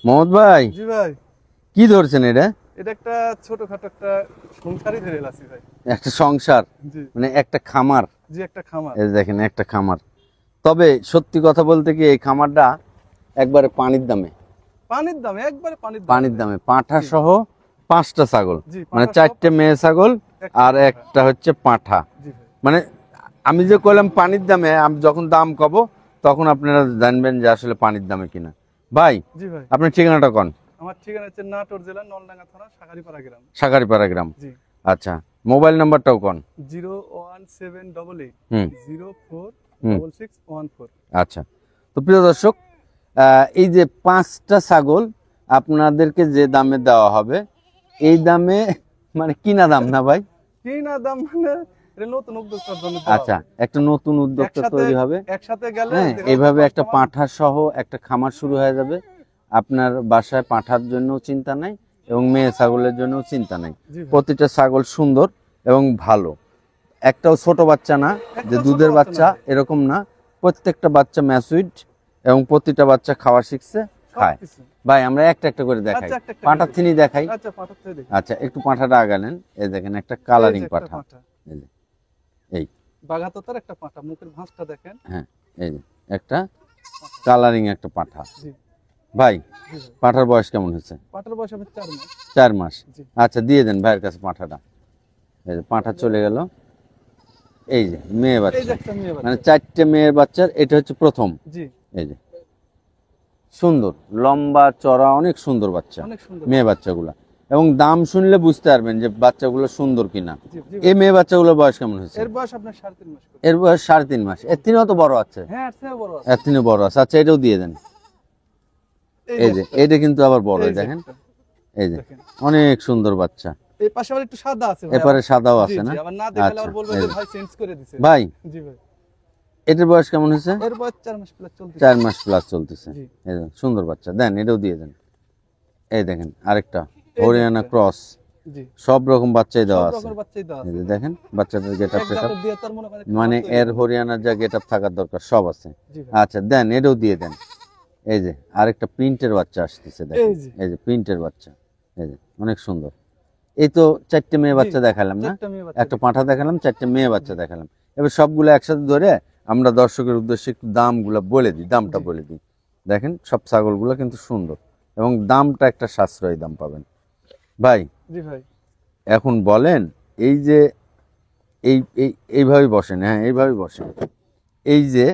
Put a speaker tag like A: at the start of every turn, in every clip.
A: মোহাম্মদ ভাই,
B: জি ভাই।
A: কি ধরছেন এটা?
B: এটা একটা ছোটখাটো একটা সংসারই ধরে এলাছি ভাই।
A: একটা সংসার,
B: জি
A: মানে একটা খামার।
B: জি, একটা খামার।
A: এই দেখেন একটা খামার। তবে সত্যি কথা বলতে কি, এই খামারটা একবারে পানির দামে,
B: পানির দামে, একবারে পানির দামে
A: পানির
B: ভাই।
A: দামে। পাঁঠা
B: জি।
A: সহ 5টা ছাগল,
B: জি,
A: মানে
B: পাঁঠা সহ
A: 4টে মেয়ে ছাগল
B: একটা
A: আর
B: পাঁঠা।
A: একটা হচ্ছে পাঁঠা।
B: জি ভাই।
A: মানে আমি যে কইলাম পানির দামে, আমি যখন দাম কব তখন আপনারা জানবেন যে আসলে পানির দামে কিনা। ভাই,
B: জি ভাই।
A: আপনার ঠিকানাটা কোন?
B: আমার ঠিকানা হচ্ছে নাটোর জেলা নলডাঙ্গা থানা শাকারীপাড়া গ্রাম।
A: সাকারিপাড়া গ্রাম।
B: জি।
A: আচ্ছা, মোবাইল নাম্বারটাও কোন?
B: 01788
A: হুম
B: 046614।
A: আচ্ছা। তো প্রিয় দর্শক, এই যে 5টা ছাগল আপনাদেরকে যে দামে দেওয়া হবে, এই দামে মানে কিনা দাম না ভাই?
B: কি না দাম মানে এটা নতুন উদ্যোক্তার জন্য দেওয়া
A: আচ্ছা,
B: হবে।
A: একটা নতুন উদ্যোক্তা
B: একসাথে
A: তৈরি হবে।
B: একসাথে গেলে
A: হ্যাঁ,
B: দেখা যাচ্ছে
A: এইভাবে একটা
B: customer-
A: পাঁঠা সহ একটা খামার শুরু হয়ে যাবে। আপনার বাসায় পাঁঠার জন্য চিন্তা নাই এবং মেয়ে ছাগলের জন্য চিন্তা নাই।
B: জি ভাই।
A: প্রতিটা ছাগল সুন্দর এবং ভালো। একটাও ছোট বাচ্চা না যে
B: একটাও ছোট
A: দুধের
B: বাচ্চা
A: বাচ্চা,
B: না ভাই।
A: এরকম না। প্রত্যেকটা বাচ্চা ম্যাচুইড এবং প্রতিটা বাচ্চা খাওয়া শিখছে, খায়।
B: সবকিছু।
A: ভাই, আমরা একটা একটা করে দেখাই।
B: আচ্ছা, একটা একটা
A: পাঁঠা
B: করে
A: থিনি দেখাই।
B: আচ্ছা, পাঠাতে দেখি।
A: আচ্ছা, একটু পাঁঠাটা আগালেন। এই দেখেন একটা
B: এই
A: কালারিং
B: যে একটা
A: পাঁঠা।
B: পাঁঠা।
A: এই যে, এই,
B: বাঘাততার একটা পাঁঠা, মুখের ভাঁজটা দেখেন।
A: হ্যাঁ, এই যে একটা কালারিং একটা পাঁঠা।
B: জি
A: ভাই,
B: জি ভাই।
A: পাঁঠার বয়স কেমন হয়েছে?
B: পাঁঠার বয়স আমি 4 মাস।
A: 4 মাস।
B: জি।
A: আচ্ছা, দিয়ে দেন ভাইয়ের কাছে পাঁঠাটা। এই যে পাঁঠা চলে গেল। এই যে মেয়ে
B: এই যে
A: বাচ্চা,
B: একটা মেয়ে
A: মানে
B: বাচ্চা।
A: 4টে মেয়ের বাচ্চার এটা হচ্ছে প্রথম।
B: জি,
A: এই যে সুন্দর, লম্বা চড়া, অনেক সুন্দর বাচ্চা,
B: অনেক সুন্দর।
A: মেয়ে বাচ্চাগুলা। এবং দাম শুনলে বুঝতে পারবেন যে বাচ্চাগুলো সুন্দর কিনা।
B: জি জি
A: এই
B: ভাই।
A: মেয়ে বাচ্চাগুলোর বয়স কেমন হয়েছে?
B: এর বয়স আপনার 3.5 মাস করে।
A: এর বয়স 3.5 মাস। এর তিনও তো বড় আছে,
B: হ্যাঁ, এর চেয়েও বড় আছে।
A: এর তিনও বড় আছে। আচ্ছা, এটাও দিয়ে দেন। এই যে
B: একটা,
A: এটা কিন্তু আবার বড়,
B: এই যে
A: দেখেন।
B: একটা,
A: এই যে
B: দেখেন।
A: অনেক সুন্দর বাচ্চা।
B: এই পাশে আবার একটু সাদা আছে ভাই।
A: এপারে সাদাও
B: জি
A: আছে
B: জি,
A: না?
B: আবার না দেখালে
A: আচ্ছা,
B: আবার বলবে
A: এই
B: যে
A: যে।
B: ভাই চেঞ্জ করে দিছে।
A: ভাই,
B: জি ভাই।
A: এটার বয়স কেমন হয়েছে?
B: এর বয়স 4 মাস প্লাস চলতেছে।
A: 4 মাস প্লাস চলতেছে।
B: জি।
A: এই যে সুন্দর বাচ্চা, দেন এটাও দিয়ে দেন। এই দেখেন আরেকটা
B: যে
A: হরিয়ানা
B: একটা।
A: ক্রস।
B: জি।
A: সব রকম বাচ্চাই
B: সব
A: দেওয়া আছে।
B: রকমের বাচ্চাই দেওয়া
A: এই
B: আছে
A: যে
B: ভাই।
A: দেখেন বাচ্চাদের গেট আপ
B: এক
A: টেট আপ,
B: জাতের দিয়ে তার মনে করেন একটা
A: মানে
B: খামার তৈরি
A: এর
B: করবে।
A: হরিয়ানার যা গেট আপ থাকার দরকার সব আছে।
B: জি ভাই।
A: আচ্ছা, দেন এটাও দিয়ে দেন। এই যে আরেকটা প্রিন্টের বাচ্চা আসতেছে, দেখেন।
B: এই যে।
A: এই যে প্রিন্টের বাচ্চা। এই যে অনেক সুন্দর। এই তো 4টে মেয়ে
B: জি,
A: বাচ্চা দেখালাম না?
B: 4টা মেয়ে বাচ্চা
A: একটা
B: দেখেন।
A: পাঁঠা দেখালাম, 4টে মেয়ে বাচ্চা দেখালাম। এবার সবগুলো একসাথে ধরে আমরা দর্শকের উদ্দেশ্যে একটু দামগুলো বলে দিই, দামটা
B: জি।
A: বলে দিই। দেখেন সব ছাগলগুলো কিন্তু সুন্দর এবং দামটা একটা সাশ্রয়ী দাম পাবেন। ভাই,
B: জি ভাই।
A: এখন বলেন, এই যে এই এই এইভাবেই বসেন, হ্যাঁ এইভাবেই বসেন। এই যে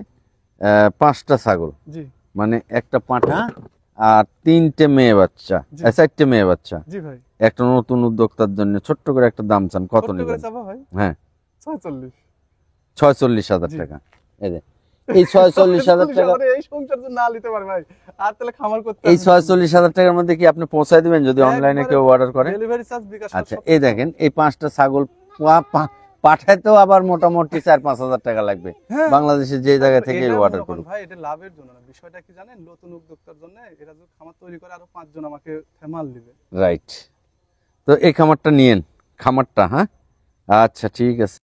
A: 5টা ছাগল,
B: জি
A: মানে একটা পাঁঠা আর 3টে মেয়ে বাচ্চা,
B: জি।
A: 4টে মেয়ে বাচ্চা।
B: জি ভাই।
A: একটা নতুন উদ্যোক্তার জন্য ছোট্ট করে একটা দাম চান, কত
B: ছোট্ট করে
A: নেবেন?
B: চাপা ভাই।
A: হ্যাঁ,
B: 46।
A: 46,000
B: জি।
A: টাকা। এই যে এই 46,000 টাকা,
B: এই সংসার যদি না নিতে পারে ভাই, আর তাহলে খামার করতে
A: এই 46,000 টাকার মধ্যে কি আপনি পৌঁছায় দিবেন যদি অনলাইনে কেউ অর্ডার করে?
B: ডেলিভারি চার্জ বিকাশ
A: আচ্ছা, এই দেখেন এই 5টা ছাগল পাঠাতেও আবার মোটামুটি 4-5 হাজার টাকা লাগবে,
B: হ্যাঁ।
A: বাংলাদেশের যে জায়গা থেকে অর্ডার করুক।
B: ভাই এটা লাভের জন্য না, বিষয়টা কি জানেন, নতুন উদ্যোক্তার জন্য এরা যদি খামার তৈরি করে আরো 5 জন আমাকে মাল দিবে।
A: রাইট। তো এই খামারটা নিয়েন, খামারটা। হ্যাঁ, আচ্ছা ঠিক আছে।